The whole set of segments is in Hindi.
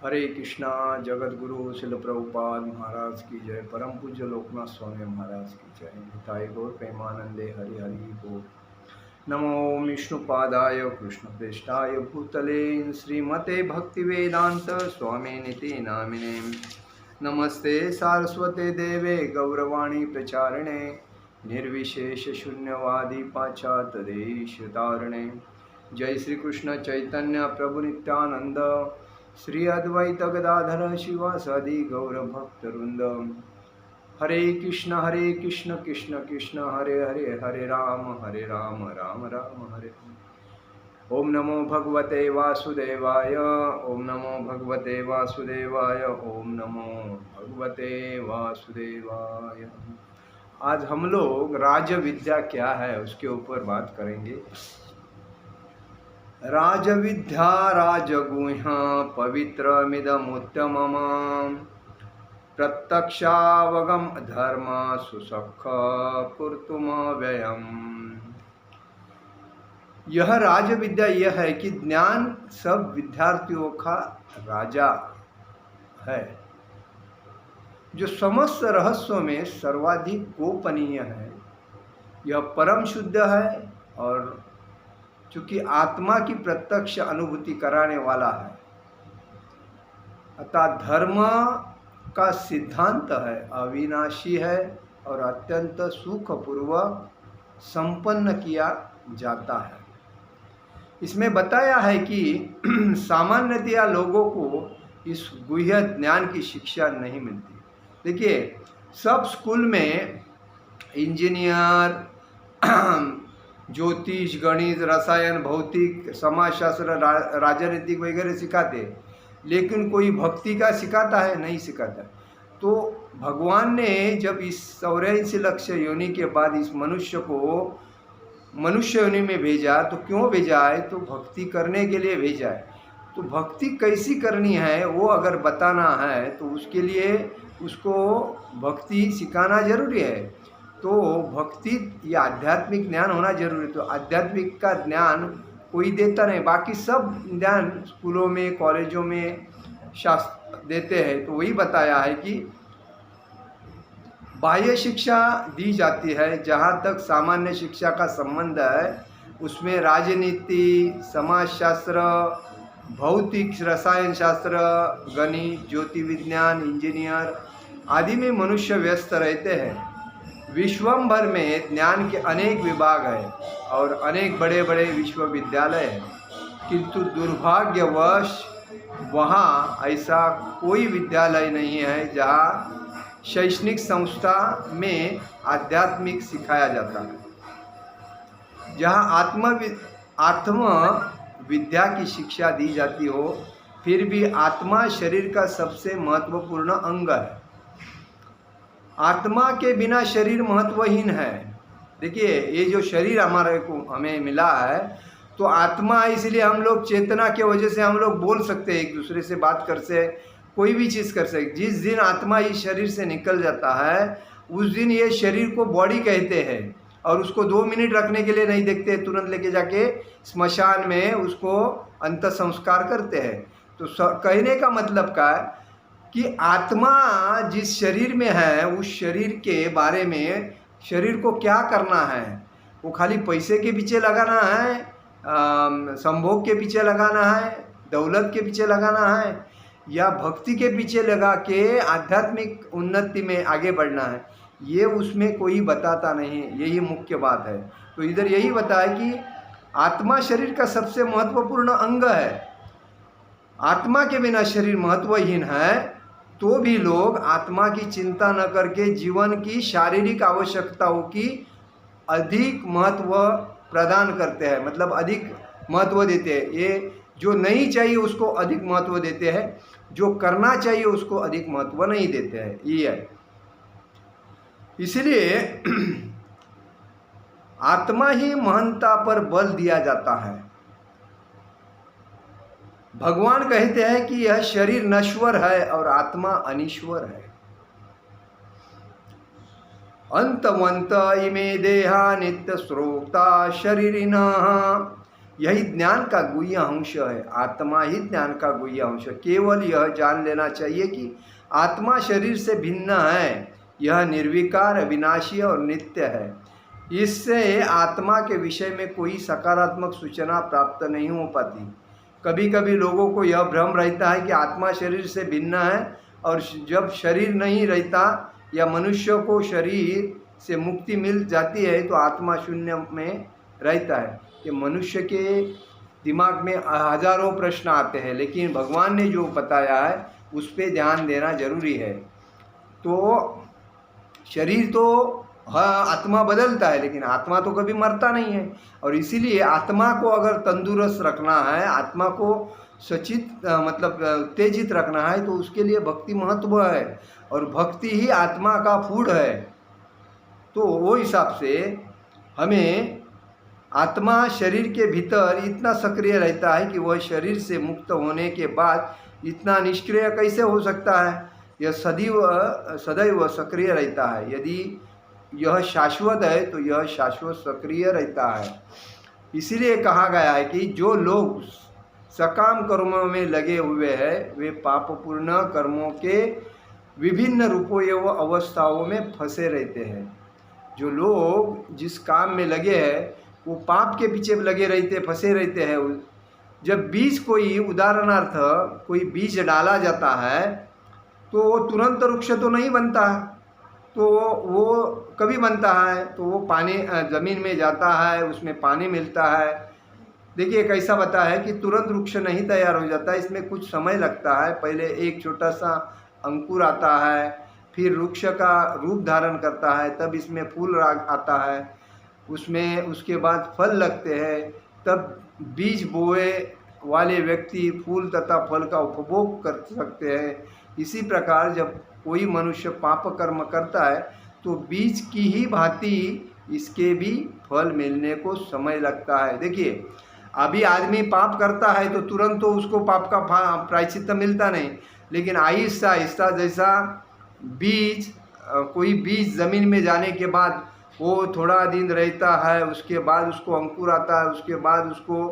हरे कृष्णा। जगत गुरु शिल प्रभुपाद महाराज की जय। परम पूज्य लोकनाथ स्वामी महाराज की जय। निताय गौर प्रेमानंदे हरि हरि बोल। नमो विष्णुपादाय कृष्ण प्रेष्ठाय भूतले श्रीमते भक्ति वेदांत स्वामी निति नामिने। नमस्ते सारस्वते देवे गौरवाणी प्रचारिणे निर्विशेष शून्यवादी पाश्चात्य देश तारिणे। जय श्री कृष्ण चैतन्य प्रभु नित्यानंद श्री अद्वैत गदाधर शिवासादि गौर भक्तवृंद। हरे कृष्ण कृष्ण कृष्ण हरे हरे, हरे राम राम राम हरे हरे। ओम नमो भगवते वासुदेवाय, ओम नमो भगवते वासुदेवाय, ओम नमो भगवते वासुदेवाय। आज हम लोग राज विद्या क्या है उसके ऊपर बात करेंगे। राजविद्या राजगुह्य पवित्रमिदमुत्तमम् प्रत्यक्षावगम धर्म सुसख कर्तुमव्ययम्। यह राज विद्या यह है कि ज्ञान सब विद्यार्थियों का राजा है, जो समस्त रहस्यों में सर्वाधिक गोपनीय है। यह परम शुद्ध है और चूंकि आत्मा की प्रत्यक्ष अनुभूति कराने वाला है, अतः धर्म का सिद्धांत है, अविनाशी है और अत्यंत सुखपूर्वक संपन्न किया जाता है। इसमें बताया है कि सामान्यतया लोगों को इस गुह्य ज्ञान की शिक्षा नहीं मिलती। देखिए, सब स्कूल में इंजीनियर, ज्योतिष, गणित, रसायन, भौतिक, समाजशास्त्र, राजनीतिक वगैरह सिखाते, लेकिन कोई भक्ति का सिखाता है? नहीं सिखाता। तो भगवान ने जब इस 84 लक्ष योनि के बाद इस मनुष्य को मनुष्य योनि में भेजा, तो क्यों भेजा है? तो भक्ति करने के लिए भेजा है। तो भक्ति कैसी करनी है वो अगर बताना है तो उसके लिए उसको भक्ति सिखाना जरूरी है। तो भक्ति या आध्यात्मिक ज्ञान होना जरूरी है। तो आध्यात्मिक का ज्ञान कोई देता नहीं, बाकी सब ज्ञान स्कूलों में कॉलेजों में शास्त्र देते हैं। तो वही बताया है कि बाह्य शिक्षा दी जाती है, जहाँ तक सामान्य शिक्षा का संबंध है उसमें राजनीति, समाजशास्त्र, भौतिक, रसायन शास्त्र, गणित, ज्योति विज्ञान, इंजीनियर आदि में मनुष्य व्यस्त रहते हैं। विश्वभर में ज्ञान के अनेक विभाग हैं और अनेक बड़े बड़े विश्वविद्यालय हैं, किंतु दुर्भाग्यवश वहाँ ऐसा कोई विद्यालय नहीं है जहाँ शैक्षणिक संस्था में आध्यात्मिक सिखाया जाता है, जहाँ आत्म विद्या की शिक्षा दी जाती हो। फिर भी आत्मा शरीर का सबसे महत्वपूर्ण अंग है। आत्मा के बिना शरीर महत्वहीन है। देखिए, ये जो शरीर हमारे को हमें मिला है, तो आत्मा है, इसलिए हम लोग चेतना के वजह से हम लोग बोल सकते हैं, एक दूसरे से बात कर से, कोई भी चीज़ कर सकते। जिस दिन आत्मा इस शरीर से निकल जाता है उस दिन ये शरीर को बॉडी कहते हैं और उसको 2 मिनट रखने के लिए नहीं देखते, तुरंत लेके जाके स्मशान में उसको अंत संस्कार करते हैं। तो कहने का मतलब क्या है कि आत्मा जिस शरीर में है उस शरीर के बारे में, शरीर को क्या करना है, वो खाली पैसे के पीछे लगाना है, संभोग के पीछे लगाना है, दौलत के पीछे लगाना है, या भक्ति के पीछे लगा के आध्यात्मिक उन्नति में आगे बढ़ना है, ये उसमें कोई बताता नहीं। यही मुख्य बात है। तो इधर यही बताया कि आत्मा शरीर का सबसे महत्वपूर्ण अंग है। आत्मा के बिना शरीर महत्वहीन है, तो भी लोग आत्मा की चिंता न करके जीवन की शारीरिक आवश्यकताओं की अधिक महत्व प्रदान करते हैं, मतलब अधिक महत्व देते हैं। ये जो नहीं चाहिए उसको अधिक महत्व देते हैं, जो करना चाहिए उसको अधिक महत्व नहीं देते हैं। ये है। इसलिए आत्मा ही महानता पर बल दिया जाता है। भगवान कहते हैं कि यह शरीर नश्वर है और आत्मा अनिश्वर है। अंतवंत इमे देहा नित्य स्रोता शरीरिणः यही ज्ञान का गुह्य अंश है। आत्मा ही ज्ञान का गुह्य अंश है। केवल यह जान लेना चाहिए कि आत्मा शरीर से भिन्न है, यह निर्विकार, अविनाशी और नित्य है। इससे आत्मा के विषय में कोई सकारात्मक सूचना प्राप्त नहीं हो पाती। कभी कभी लोगों को यह भ्रम रहता है कि आत्मा शरीर से भिन्न है, और जब शरीर नहीं रहता या मनुष्य को शरीर से मुक्ति मिल जाती है तो आत्मा शून्य में रहता है। कि मनुष्य के दिमाग में हजारों प्रश्न आते हैं, लेकिन भगवान ने जो बताया है उस पर ध्यान देना जरूरी है। तो शरीर तो हाँ आत्मा बदलता है, लेकिन आत्मा तो कभी मरता नहीं है। और इसीलिए आत्मा को अगर तंदुरुस्त रखना है, आत्मा को सचित मतलब तेजित रखना है, तो उसके लिए भक्ति महत्व है, और भक्ति ही आत्मा का फूड है। तो वो हिसाब से हमें आत्मा शरीर के भीतर इतना सक्रिय रहता है कि वह शरीर से मुक्त होने के बाद इतना निष्क्रिय कैसे हो सकता है। यह सदैव सक्रिय रहता है। यदि यह शाश्वत है तो यह शाश्वत सक्रिय रहता है। इसीलिए कहा गया है कि जो लोग सकाम कर्मों में लगे हुए हैं वे पापपूर्ण कर्मों के विभिन्न रूपों एवं अवस्थाओं में फंसे रहते हैं। जो लोग जिस काम में लगे हैं वो पाप के पीछे लगे रहते, फंसे रहते हैं। जब बीज कोई उदाहरणार्थ कोई बीज डाला जाता है तो वो तुरंत वृक्ष तो नहीं बनता, तो वो कभी बनता है तो वो पानी ज़मीन में जाता है, उसमें पानी मिलता है। देखिए कैसा बता है कि तुरंत वृक्ष नहीं तैयार हो जाता, इसमें कुछ समय लगता है। पहले एक छोटा सा अंकुर आता है, फिर वृक्ष का रूप धारण करता है, तब इसमें फूल आता है, उसमें उसके बाद फल लगते हैं, तब बीज बोए वाले व्यक्ति फूल तथा फल का उपभोग कर सकते हैं। इसी प्रकार जब कोई मनुष्य पाप कर्म करता है तो बीज की ही भांति इसके भी फल मिलने को समय लगता है। देखिए अभी आदमी पाप करता है तो तुरंत तो उसको पाप का प्रायश्चित्त मिलता नहीं, लेकिन आहिस्ता आहिस्ता जैसा बीज कोई बीज ज़मीन में जाने के बाद वो थोड़ा दिन रहता है, उसके बाद उसको अंकुर आता है, उसके बाद उसको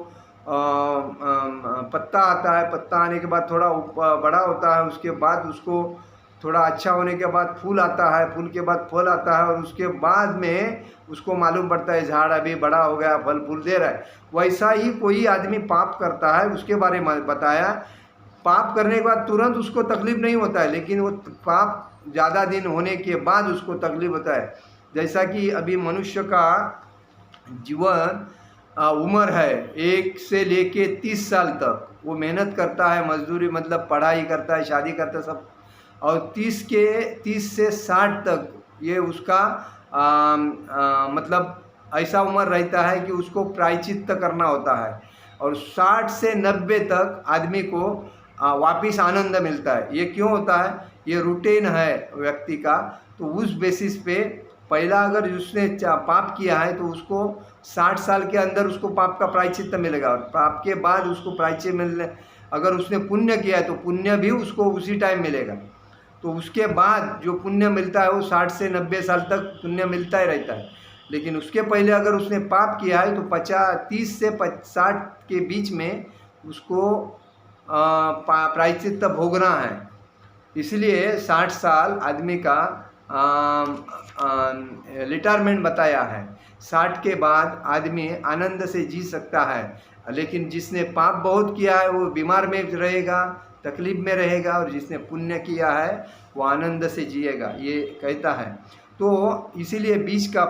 पत्ता आता है, पत्ता आने के बाद थोड़ा बड़ा होता है, उसके बाद उसको थोड़ा अच्छा होने के बाद फूल आता है, फूल के बाद फल आता है, और उसके बाद में उसको मालूम पड़ता है झाड़ अभी बड़ा हो गया, फल फूल दे रहा है। वैसा ही कोई आदमी पाप करता है, उसके बारे में बताया। पाप करने के बाद तुरंत उसको तकलीफ नहीं होता है, लेकिन वो पाप ज़्यादा दिन होने के बाद उसको तकलीफ होता है। जैसा कि अभी मनुष्य का जीवन उम्र है 1 से लेके 30 साल तक, वो मेहनत करता है, मजदूरी मतलब पढ़ाई करता है, शादी करता है सब, और 30 से 60 तक ये उसका मतलब ऐसा उम्र रहता है कि उसको प्रायश्चित्त करना होता है, और 60 से 90 तक आदमी को वापिस आनंद मिलता है। ये क्यों होता है? ये रूटीन है व्यक्ति का। तो उस बेसिस पे पहला अगर उसने पाप किया है तो उसको 60 साल के अंदर उसको पाप का प्रायश्चित्त मिलेगा, और पाप के बाद उसको प्रायश्चित मिलने, अगर उसने पुण्य किया है तो पुण्य भी उसको उसी टाइम मिलेगा। तो उसके बाद जो पुण्य मिलता है वो 60 से 90 साल तक पुण्य मिलता ही रहता है। लेकिन उसके पहले अगर उसने पाप किया है तो 30 से 60 के बीच में उसको प्रायश्चित्त भोगना है। इसलिए 60 साल आदमी का रिटायरमेंट बताया है। 60 के बाद आदमी आनंद से जी सकता है, लेकिन जिसने पाप बहुत किया है वो बीमार में रहेगा, तकलीफ में रहेगा, और जिसने पुण्य किया है वो आनंद से जिएगा, ये कहता है। तो इसीलिए बीच का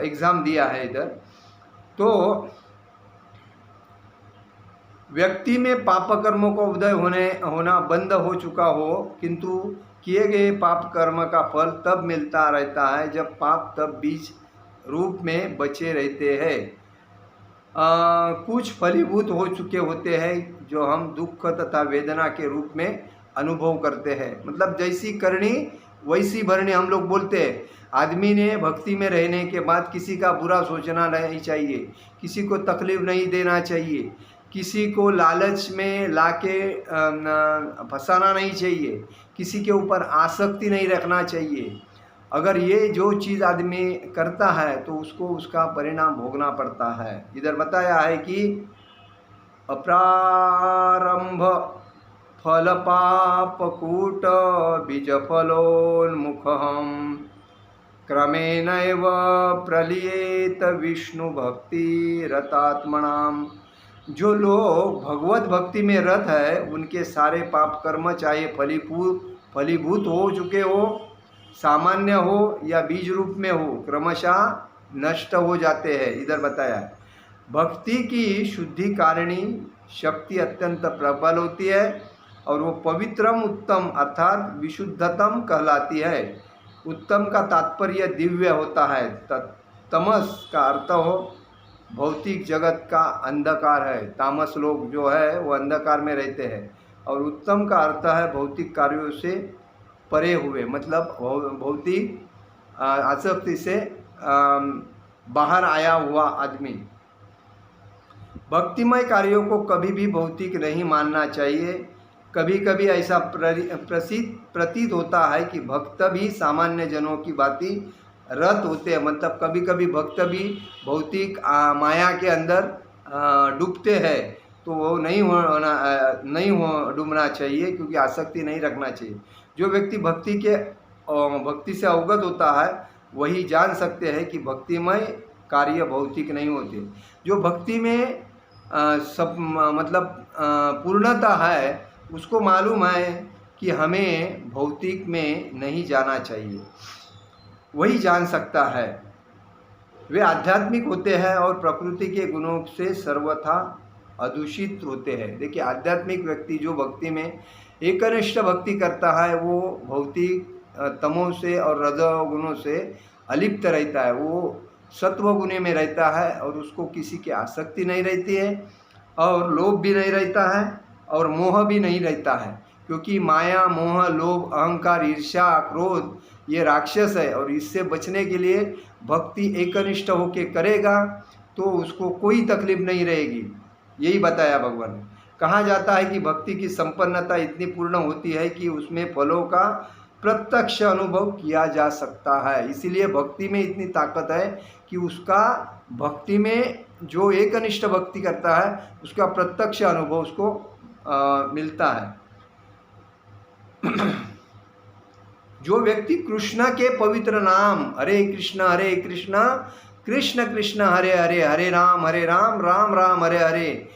एग्ज़ाम दिया है इधर। तो व्यक्ति में पाप कर्मों का उदय होना बंद हो चुका हो, किंतु किए गए पाप कर्म का फल तब मिलता रहता है जब पाप तब बीज रूप में बचे रहते हैं। कुछ फलीभूत हो चुके होते हैं जो हम दुख तथा वेदना के रूप में अनुभव करते हैं। मतलब जैसी करनी वैसी भरनी हम लोग बोलते हैं। आदमी ने भक्ति में रहने के बाद किसी का बुरा सोचना नहीं चाहिए, किसी को तकलीफ नहीं देना चाहिए, किसी को लालच में लाके फंसाना नहीं चाहिए, किसी के ऊपर आसक्ति नहीं रखना चाहिए। अगर ये जो चीज़ आदमी करता है तो उसको उसका परिणाम भोगना पड़ता है। इधर बताया है कि अप्रारंभ फलपापकूट बीजफलोन्मुखम क्रमेणैव प्रलीयेत विष्णु भक्ति रतात्मनाम। जो लोग भगवत भक्ति में रत है उनके सारे पाप कर्म चाहे फलीभूत हो चुके हो, सामान्य हो या बीज रूप में हो, क्रमशः नष्ट हो जाते हैं। इधर बताया भक्ति की शुद्धि कारिणी शक्ति अत्यंत प्रबल होती है और वो पवित्रम उत्तम अर्थात विशुद्धतम कहलाती है। उत्तम का तात्पर्य दिव्य होता है। तमस का अर्थ हो भौतिक जगत का अंधकार है। तामस लोग जो है वो अंधकार में रहते हैं और उत्तम का अर्थ है भौतिक कार्यों से परे हुए, मतलब भौतिक आसक्ति से बाहर आया हुआ आदमी। भक्तिमय कार्यों को कभी भी भौतिक नहीं मानना चाहिए। कभी कभी ऐसा प्रतीत होता है कि भक्त भी सामान्य जनों की भांति रत होते हैं, मतलब कभी कभी भक्त भी भौतिक माया के अंदर डूबते हैं, तो वो नहीं डूबना चाहिए, क्योंकि आसक्ति नहीं रखना चाहिए। जो व्यक्ति भक्ति से अवगत होता है वही जान सकते हैं कि भक्तिमय कार्य भौतिक नहीं होते। जो भक्ति में पूर्णता है उसको मालूम है कि हमें भौतिक में नहीं जाना चाहिए, वही जान सकता है। वे आध्यात्मिक होते हैं और प्रकृति के गुणों से सर्वथा अदूषित होते हैं। देखिए, आध्यात्मिक व्यक्ति जो भक्ति में एकनिष्ठ भक्ति करता है वो भौतिक तमो से और रजोगुणों से अलिप्त रहता है, वो सत्व गुणे में रहता है और उसको किसी की आसक्ति नहीं रहती है और लोभ भी नहीं रहता है और मोह भी नहीं रहता है, क्योंकि माया, मोह, लोभ, अहंकार, ईर्ष्या, क्रोध ये राक्षस है और इससे बचने के लिए भक्ति एकनिष्ठ होके करेगा तो उसको कोई तकलीफ नहीं रहेगी। यही बताया भगवान ने। कहा जाता है कि भक्ति की संपन्नता इतनी पूर्ण होती है कि उसमें फलों का प्रत्यक्ष अनुभव किया जा सकता है। इसीलिए भक्ति में इतनी ताकत है कि उसका भक्ति में जो एकनिष्ठ भक्ति करता है उसका प्रत्यक्ष अनुभव उसको मिलता है। जो व्यक्ति कृष्ण के पवित्र नाम हरे कृष्ण कृष्ण कृष्ण हरे हरे, हरे राम राम राम हरे हरे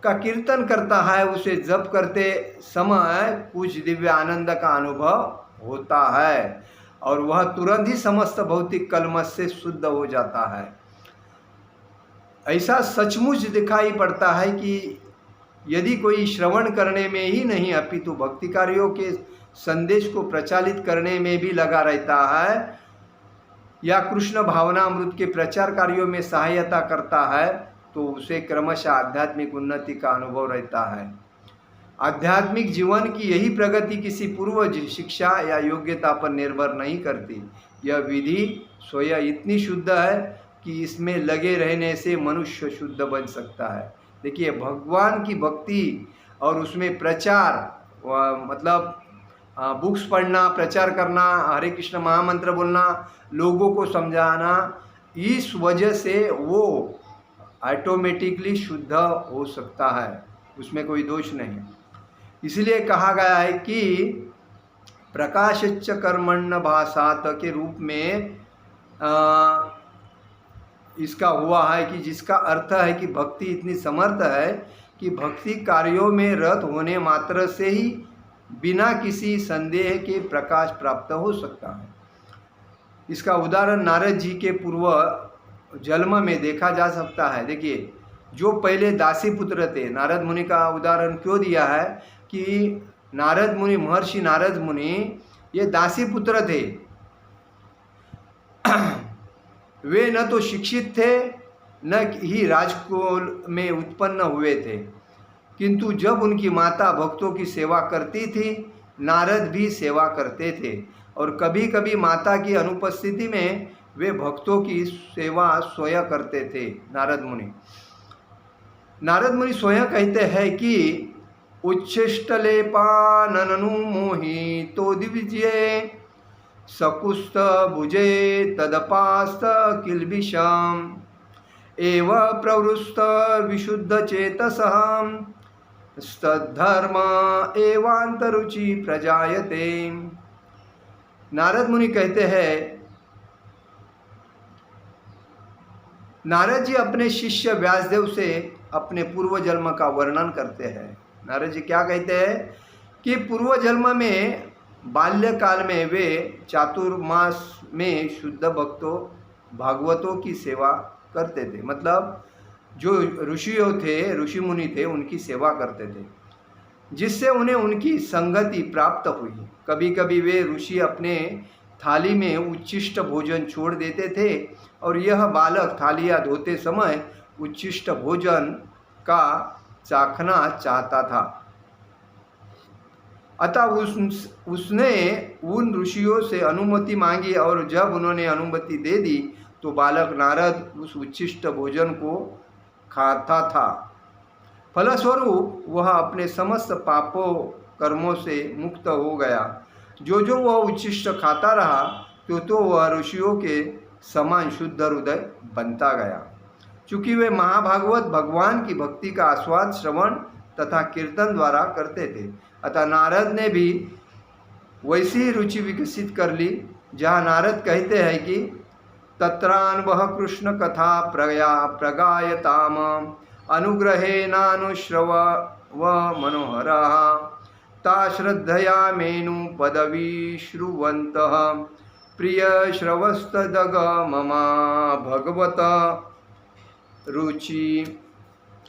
का कीर्तन करता है, उसे जप करते समय कुछ दिव्य आनंद का अनुभव होता है और वह तुरंत ही समस्त भौतिक कलमश से शुद्ध हो जाता है। ऐसा सचमुच दिखाई पड़ता है कि यदि कोई श्रवण करने में ही नहीं अपितु भक्ति कार्यों के संदेश को प्रचालित करने में भी लगा रहता है या कृष्ण भावनामृत के प्रचार कार्यों में सहायता करता है तो उसे क्रमशः आध्यात्मिक उन्नति का अनुभव रहता है। आध्यात्मिक जीवन की यही प्रगति किसी पूर्व शिक्षा या योग्यता पर निर्भर नहीं करती। यह विधि स्वयं इतनी शुद्ध है कि इसमें लगे रहने से मनुष्य शुद्ध बन सकता है। देखिए, भगवान की भक्ति और उसमें प्रचार, मतलब बुक्स पढ़ना, प्रचार करना, हरे कृष्ण महामंत्र बोलना, लोगों को समझाना, इस वजह से वो ऑटोमेटिकली शुद्ध हो सकता है, उसमें कोई दोष नहीं। इसलिए कहा गया है कि प्रकाशच्च कर्मण्य भासात के रूप में इसका हुआ है कि जिसका अर्थ है कि भक्ति इतनी समर्थ है कि भक्ति कार्यों में रत होने मात्र से ही बिना किसी संदेह के प्रकाश प्राप्त हो सकता है। इसका उदाहरण नारद जी के पूर्व जन्म में देखा जा सकता है। देखिए, जो पहले दासी पुत्र थे, नारद मुनि का उदाहरण क्यों दिया है कि नारद मुनि, महर्षि नारद मुनि ये दासी पुत्र थे। वे न तो शिक्षित थे न ही राजकुल में उत्पन्न हुए थे, किंतु जब उनकी माता भक्तों की सेवा करती थी नारद भी सेवा करते थे और कभी कभी माता की अनुपस्थिति में वे भक्तों की सेवा स्वयं करते थे। नारद मुनि स्वयं कहते हैं कि उच्छिष्टलेपाननु मोहितो दिव्ये सकुस्त भुजे तदपास्त किल्बिषम। एव प्रवृत्त विशुद्ध चेतसः तद्धर्म एवांतरुचि प्रजायते। नारद मुनि कहते हैं, नारद जी अपने शिष्य व्यासदेव से अपने पूर्व जन्म का वर्णन करते हैं। नारद जी क्या कहते हैं कि पूर्व जन्म में बाल्यकाल में वे चातुर्मास में शुद्ध भक्तों भागवतों की सेवा करते थे। मतलब जो ऋषि मुनि थे उनकी सेवा करते थे, जिससे उन्हें उनकी संगति प्राप्त हुई। कभी कभी वे ऋषि अपने थाली में उच्छिष्ट भोजन छोड़ देते थे और यह बालक थालियाँ धोते समय उच्छिष्ट भोजन का चाखना चाहता था। अतः उसने उन ऋषियों से अनुमति मांगी और जब उन्होंने अनुमति दे दी तो बालक नारद उस उच्छिष्ट भोजन को खाता था। फलस्वरूप वह अपने समस्त पापों कर्मों से मुक्त हो गया। जो वह उच्छिष्ट खाता रहा तो वह ऋषियों के समान शुद्ध हृदय बनता गया। चूँकि वे महाभागवत भगवान की भक्ति का आस्वाद श्रवण तथा कीर्तन द्वारा करते थे, अतः नारद ने भी वैसी रुचि विकसित कर ली। जहाँ नारद कहते हैं कि तत्रान्वह कृष्ण कथा प्रगायताम अनुग्रहेनानुश्रव व मनोहरः ता श्रद्धया मेनु पदवी श्रुवन्तः प्रिय श्रवस्तदग ममा भगवत रुचि।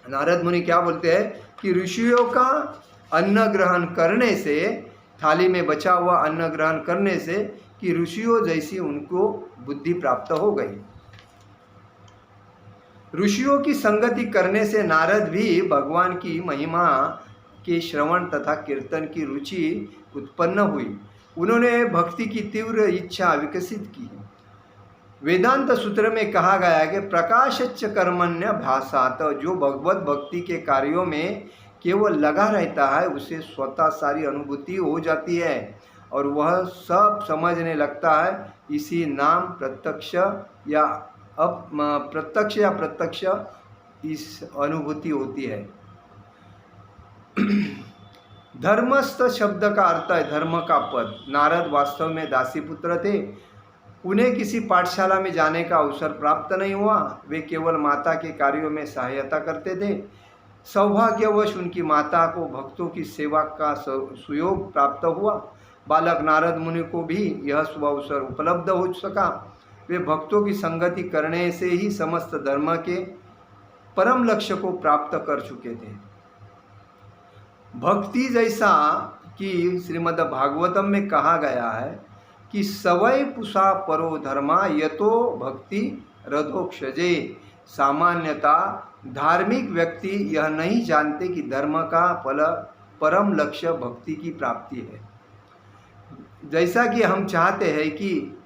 नारद मुनि क्या बोलते हैं कि ऋषियों का अन्न ग्रहण करने से, थाली में बचा हुआ अन्न ग्रहण करने से कि ऋषियों जैसी उनको बुद्धि प्राप्त हो गई। ऋषियों की संगति करने से नारद भी भगवान की महिमा के श्रवण तथा कीर्तन की रुचि उत्पन्न हुई। उन्होंने भक्ति की तीव्र इच्छा विकसित की। वेदांत सूत्र में कहा गया है कि प्रकाशच्च कर्मण्य भासात, जो भगवत भक्ति के कार्यों में केवल लगा रहता है उसे स्वतः सारी अनुभूति हो जाती है और वह सब समझने लगता है। इसी नाम प्रत्यक्ष या प्रत्यक्ष इस अनुभूति होती है। धर्मस्थ शब्द का अर्थ है धर्म का पद। नारद वास्तव में दासीपुत्र थे। उन्हें किसी पाठशाला में जाने का अवसर प्राप्त नहीं हुआ। वे केवल माता के कार्यों में सहायता करते थे। सौभाग्यवश उनकी माता को भक्तों की सेवा का सुयोग प्राप्त हुआ। बालक नारद मुनि को भी यह शुभ अवसर उपलब्ध हो सका। वे भक्तों की संगति करने से ही समस्त धर्म के परम लक्ष्य को प्राप्त कर चुके थे। भक्ति जैसा कि श्रीमद् भागवतम में कहा गया है कि सवै पुषा परो धर्मा यतो भक्ति रथोक्षजे। सामान्यता धार्मिक व्यक्ति यह नहीं जानते कि धर्म का परम लक्ष्य भक्ति की प्राप्ति है। जैसा कि हम चाहते हैं कि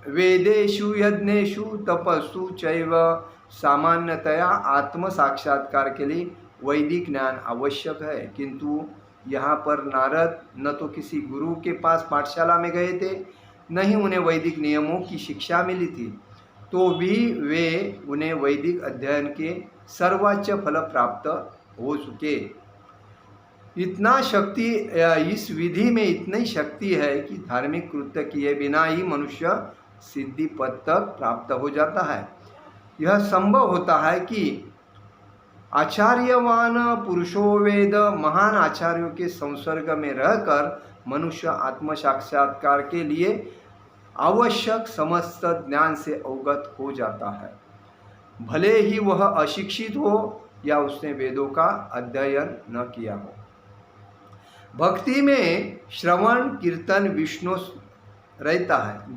वेदेषु यज्ञेषु तपस्सु चैव सामान्यतया आत्म साक्षात्कार के लिए वैदिक ज्ञान आवश्यक है, किंतु यहाँ पर नारद न तो किसी गुरु के पास पाठशाला में गए थे, न ही उन्हें वैदिक नियमों की शिक्षा मिली थी, तो भी वे उन्हें वैदिक अध्ययन के सर्वोच्च फल प्राप्त हो चुके। इतना शक्ति इस विधि में इतनी शक्ति है कि धार्मिक कृत्य किए बिना ही मनुष्य सिद्धि पद तक प्राप्त हो जाता है। यह संभव होता है कि आचार्यवान पुरुषो वेद, महान आचार्यों के संसर्ग में रहकर मनुष्य आत्म साक्षात्कार के लिए आवश्यक समस्त ज्ञान से अवगत हो जाता है, भले ही वह अशिक्षित हो या उसने वेदों का अध्ययन न किया हो। भक्ति में श्रवण कीर्तन विष्णु रहता है,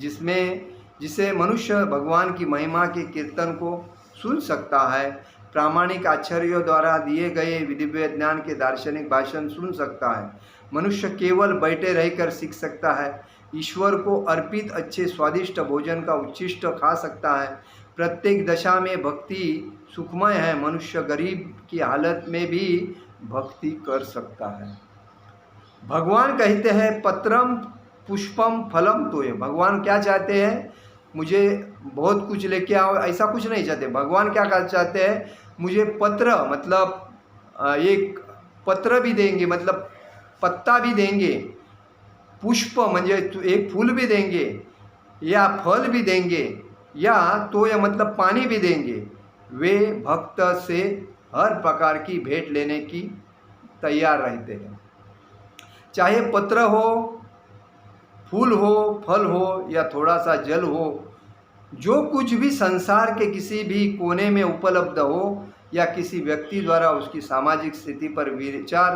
जिसे मनुष्य भगवान की महिमा के कीर्तन को सुन सकता है, प्रामाणिक आचार्यों द्वारा दिए गए दिव्य ज्ञान के दार्शनिक भाषण सुन सकता है। मनुष्य केवल बैठे रहकर सीख सकता है। ईश्वर को अर्पित अच्छे स्वादिष्ट भोजन का उच्छिष्ट खा सकता है। प्रत्येक दशा में भक्ति सुखमय है। मनुष्य गरीब की हालत में भी भक्ति कर सकता है। भगवान कहते हैं पत्रम पुष्पम फलम तोय। भगवान क्या चाहते हैं? मुझे बहुत कुछ लेके आओ, ऐसा कुछ नहीं चाहते। भगवान क्या कहना चाहते हैं, मुझे पत्र मतलब एक पत्र भी देंगे, मतलब पत्ता भी देंगे, पुष्प म्हणजे एक फूल भी देंगे, या फल भी देंगे, या तो या मतलब पानी भी देंगे। वे भक्त से हर प्रकार की भेंट लेने की तैयार रहते हैं, चाहे पत्र हो, फूल हो, फल हो, या थोड़ा सा जल हो। जो कुछ भी संसार के किसी भी कोने में उपलब्ध हो, या किसी व्यक्ति द्वारा उसकी सामाजिक स्थिति पर विचार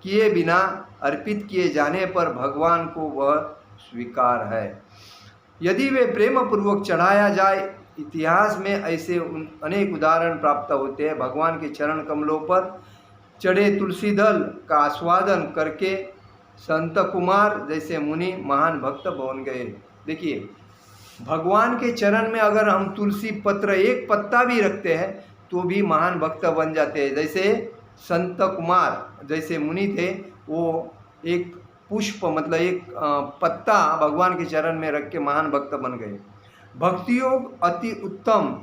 किए बिना अर्पित किए जाने पर भगवान को वह स्वीकार है। यदि वे प्रेम पूर्वक चढ़ाया जाए, इतिहास में ऐसे अनेक उदाहरण प्राप्त होते हैं। भगवान के चरण कमलों पर चढ़े तुलसी दल का आस्वादन करके संत कुमार जैसे मुनि महान भक्त बन गए। देखिए, भगवान के चरण में अगर हम तुलसी पत्र एक पत्ता भी रखते हैं तो भी महान भक्त बन जाते हैं। जैसे संत कुमार जैसे मुनि थे, वो एक पुष्प मतलब एक पत्ता भगवान के चरण में रख के महान भक्त बन गए। भक्ति योग अति उत्तम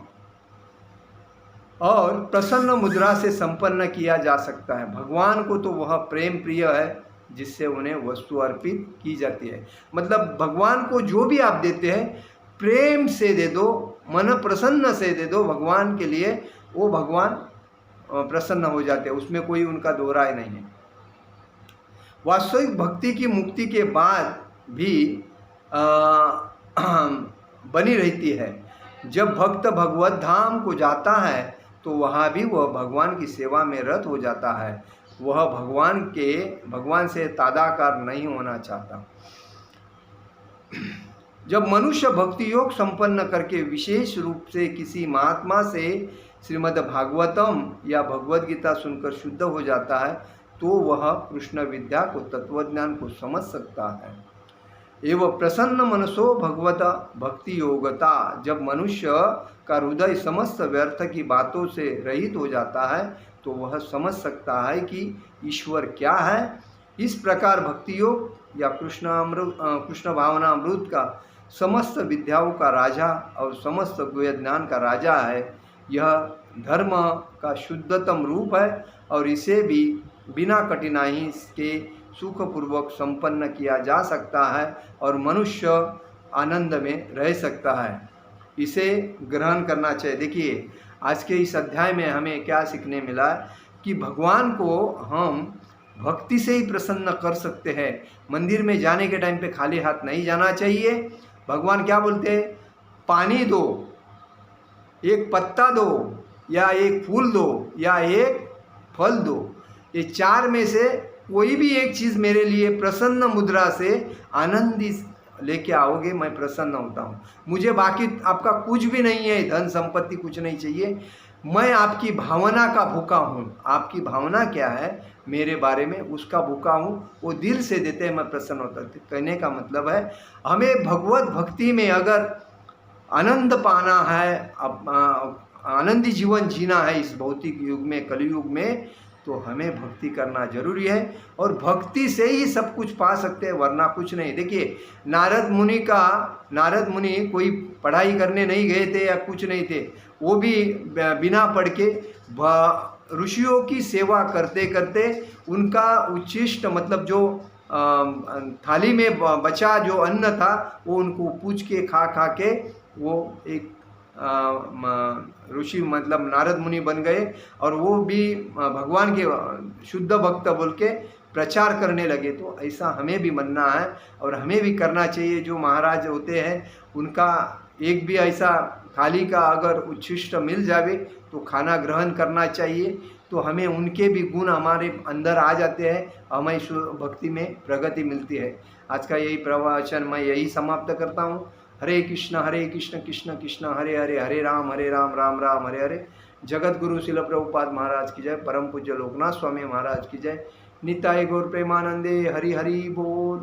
और प्रसन्न मुद्रा से संपन्न किया जा सकता है। भगवान को तो वह प्रेम प्रिय है जिससे उन्हें वस्तु अर्पित की जाती है। मतलब भगवान को जो भी आप देते हैं प्रेम से दे दो, मन प्रसन्न से दे दो भगवान के लिए, वो भगवान प्रसन्न हो जाते हैं, उसमें कोई उनका दो राय नहीं है। वास्तविक भक्ति की मुक्ति के बाद भी बनी रहती है। जब भक्त भगवत धाम को जाता है तो वहाँ भी वह भगवान की सेवा में रत हो जाता है। वह भगवान से तादाकार नहीं होना चाहता। जब मनुष्य भक्ति योग संपन्न करके विशेष रूप से किसी महात्मा से श्रीमद् भागवतम या भगवद गीता सुनकर शुद्ध हो जाता है तो वह कृष्ण विद्या को, तत्वज्ञान को समझ सकता है। एवं प्रसन्न मनसो भगवत भक्ति योगता, जब मनुष्य का हृदय समस्त व्यर्थ की बातों से रहित हो जाता है तो वह समझ सकता है कि ईश्वर क्या है। इस प्रकार भक्ति योग या कृष्ण भावनामृत का समस्त विद्याओं का राजा और समस्त गुह्य ज्ञान का राजा है। यह धर्म का शुद्धतम रूप है और इसे भी बिना कठिनाई के सुखपूर्वक संपन्न किया जा सकता है और मनुष्य आनंद में रह सकता है। इसे ग्रहण करना चाहिए। देखिए, आज के इस अध्याय में हमें क्या सीखने मिला कि भगवान को हम भक्ति से ही प्रसन्न कर सकते हैं। मंदिर में जाने के टाइम पे खाली हाथ नहीं जाना चाहिए। भगवान क्या बोलते हैं, पानी दो, एक पत्ता दो, या एक फूल दो, या एक फल दो। ये चार में से कोई भी एक चीज़ मेरे लिए प्रसन्न मुद्रा से आनंदित लेके आओगे, मैं प्रसन्न होता हूँ। मुझे बाकी आपका कुछ भी नहीं है, धन संपत्ति कुछ नहीं चाहिए। मैं आपकी भावना का भूखा हूँ। आपकी भावना क्या है मेरे बारे में, उसका भूखा हूँ। वो दिल से देते हैं, मैं प्रसन्न होता हूँ। कहने का मतलब है हमें भगवत भक्ति में अगर आनंद पाना है, आनंदी जीवन जीना है इस भौतिक युग में, कलयुग में, तो हमें भक्ति करना जरूरी है। और भक्ति से ही सब कुछ पा सकते हैं, वरना कुछ नहीं। देखिए, नारद मुनि कोई पढ़ाई करने नहीं गए थे या कुछ नहीं थे, वो भी बिना पढ़ के ऋषियों की सेवा करते करते उनका उच्छिष्ट मतलब जो थाली में बचा जो अन्न था वो उनको पूछ के खा के वो एक ऋषि मतलब नारद मुनि बन गए। और वो भी भगवान के शुद्ध भक्त बोल के प्रचार करने लगे। तो ऐसा हमें भी बनना है और हमें भी करना चाहिए। जो महाराज होते हैं उनका एक भी ऐसा थाली का अगर उच्छिष्ट मिल जावे तो खाना ग्रहण करना चाहिए। तो हमें उनके भी गुण हमारे अंदर आ जाते हैं, हमें भक्ति में प्रगति मिलती है। आज का यही प्रवचन मैं यही समाप्त करता हूँ। हरे कृष्ण कृष्ण कृष्ण हरे हरे, हरे राम राम राम हरे हरे। जगत गुरु शिल प्रभुपाद महाराज की जय। परम पूज्य लोकनाथ स्वामी महाराज की जय। निताय गौर प्रेमानंदे। हरि हरि बोल।